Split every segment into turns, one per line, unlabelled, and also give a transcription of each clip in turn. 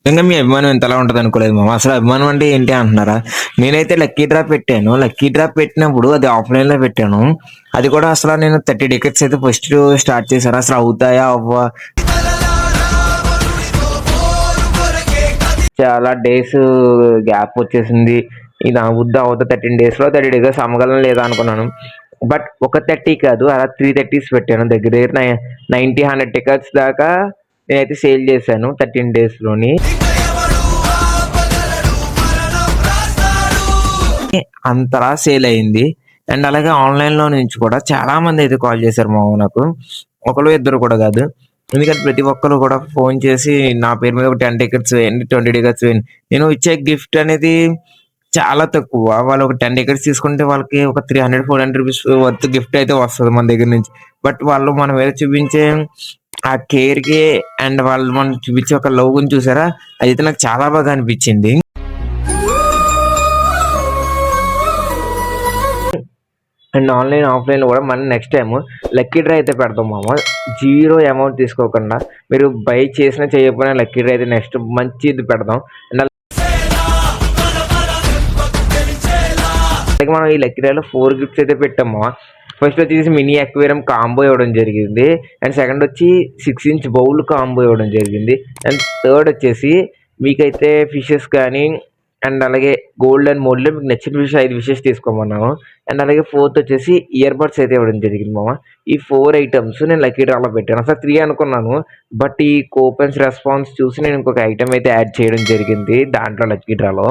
నిజంగా మీ అభిమానం ఇంతలా ఉంటదనుకోలేదు మామ. అసలు అభిమానం అంటే ఏంటి అంటున్నారా? నేనైతే లక్కీ డ్రా పెట్టాను. లక్కీ డ్రా పెట్టినప్పుడు అది ఆఫ్‌లైన్‌లో పెట్టాను. అది కూడా అసల నేను 30 టికెట్స్ అయితే ఫస్ట్ స్టార్ట్ చేశాను. అసలు అవుతాయా? అవ్వా? చాలా డేస్ గ్యాప్ వచ్చేసింది. ఇది అవుద్దా? అవ్వదా? 13 డేస్‌లో 30 డేస్ అమ్మగలనా లేదా అనుకున్నాను. బట్ ఒక 30 కాదు అలా 330స్ పెట్టాను. దగ్గర దగ్గర 90, 100 టికెట్స్ దాకా నేనైతే సేల్ చేశాను 13 డేస్‌లోని. అంతలా సేల్ అయింది. అండ్ అలాగే ఆన్‌లైన్‌లో నుంచి కూడా చాలా మందయితే కాల్ చేశారు మామ నాకు. ఒకళ్ళు, ఇద్దరు కూడా కాదు. ఎందుకంటే ప్రతి ఒక్కళ్ళు కూడా ఫోను చేసి నా పేరు మీద ఒక 10 టికెట్స్ వేయండి, 20 టికెట్స్ వేయండి. నేను ఇచ్చే గిఫ్ట్ అనేది చాలా తక్కువ. వాళ్ళు ఒక 10 టికెట్స్ తీసుకుంటే వాళ్ళకి ఒక 300, 400 రూపీస్ వర్త్ గిఫ్ట్ అయితే వస్తది మన దగ్గర నుంచి. బట్ వాళ్ళు మన మీద చూపించే ఆ కేర్‌కి అండ్ వాళ్ళు మనకు చూపించే ఒక లవ్‌ని చూసారా? అదైతే నాకు చాలా బాగా అనిపించింది. అండ్ ఆన్‌లైన్, ఆఫ్‌లైన్‌లో కూడా మళ్ళీ నెక్స్ట్ టైము లక్కీ డ్రా అయితే పెడతాం మామ. జీరో అమౌంట్ తీసుకోకుండా మీరు బై చేసినా చేయకపోయినా లక్కీ డ్రా అయితే నెక్స్ట్ మంచిది పెడదాం. అండ్ అలాగే మనం ఈ లక్కీ డ్రాలో 4 గిఫ్ట్స్ అయితే పెట్టాం మామ. ఫస్ట్ వచ్చేసి మినీ అక్వేరియం కాంబో ఇవ్వడం జరిగింది. అండ్ సెకండ్ వచ్చి 6 ఇంచ్ బౌల్ కాంబో ఇవ్వడం జరిగింది. అండ్ థర్డ్ వచ్చేసి మీకైతే ఫిషెస్ కానీ అండ్ అలాగే గోల్డ్ అండ్ మోడ్‌లో మీకు నచ్చిన ఫిషెస్ 5 ఫిషెస్ తీసుకోమన్నాను. అండ్ అలాగే ఫోర్త్ వచ్చేసి ఇయర్ బడ్స్ అయితే ఇవ్వడం జరిగింది మామ. ఈ 4 ఐటెమ్స్ నేను లక్కీ డ్రాలో పెట్టాను. అసలు 3 అనుకున్నాను. బట్ ఈ కూపన్స్ రెస్పాన్స్ చూసి నేను ఇంకొక ఐటెమ్ అయితే యాడ్ చేయడం జరిగింది దాంట్లో లక్కీ డ్రాలో.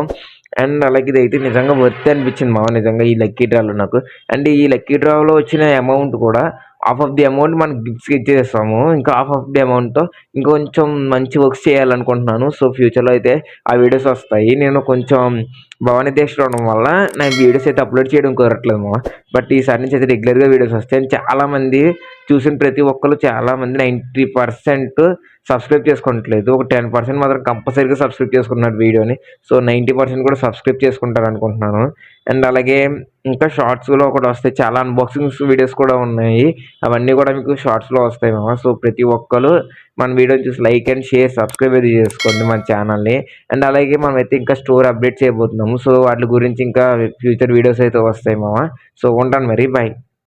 అండ్ అలాగే ఇదైతే నిజంగా వర్త్ అనిపించింది మామ నిజంగా ఈ లక్కీ డ్రాలో నాకు. అండ్ ఈ లక్కీ డ్రాలో వచ్చిన అమౌంట్ కూడా హాఫ్ ఆఫ్ ది అమౌంట్ మనకి గిఫ్ట్స్‌కి ఇచ్చేస్తాము. ఇంకా హాఫ్ ఆఫ్ ది అమౌంట్‌తో ఇంకొంచెం మంచి వర్క్స్ చేయాలనుకుంటున్నాను. సో, ఫ్యూచర్‌లో అయితే ఆ వీడియోస్ వస్తాయి. నేను కొంచెం భవానీ దీక్షలో ఉండడం వల్ల నా వీడియోస్ అయితే అప్‌లోడ్ చేయడం కుదరట్లేదు మామ. బట్ ఈసారి నుంచి అయితే రెగ్యులర్‌గా వీడియోస్ వస్తాయి. అండ్ చాలామంది చూసిన ప్రతి ఒక్కళ్ళు చాలామంది 90% సబ్స్క్రైబ్ చేసుకోవట్లేదు. ఒక 10% మాత్రం కంపల్సరీగా సబ్స్క్రైబ్ చేసుకున్నారు వీడియోని. సో, 90% కూడా సబ్స్క్రైబ్ చేసుకుంటారనుకుంటున్నాను. అండ్ అలాగే ఇంకా షార్ట్స్‌లో కూడా వస్తాయి. చాలా అన్బాక్సింగ్స్ వీడియోస్ కూడా ఉన్నాయి. అవన్నీ కూడా మీకు షార్ట్స్‌లో వస్తాయి మామ. సో, ప్రతి ఒక్కళ్ళు మన వీడియోని చూసి లైక్ అండ్ షేర్, సబ్స్క్రైబ్ అయితే చేసుకోండి మన ఛానల్‌ని. అండ్ అలాగే మనమైతే ఇంకా స్టోర్ అప్డేట్ చేయబోతున్నాము. సో, వాటి గురించి ఇంకా ఫ్యూచర్ వీడియోస్ అయితే వస్తాయి మామ. సో, ఉంటాను మరి. బై.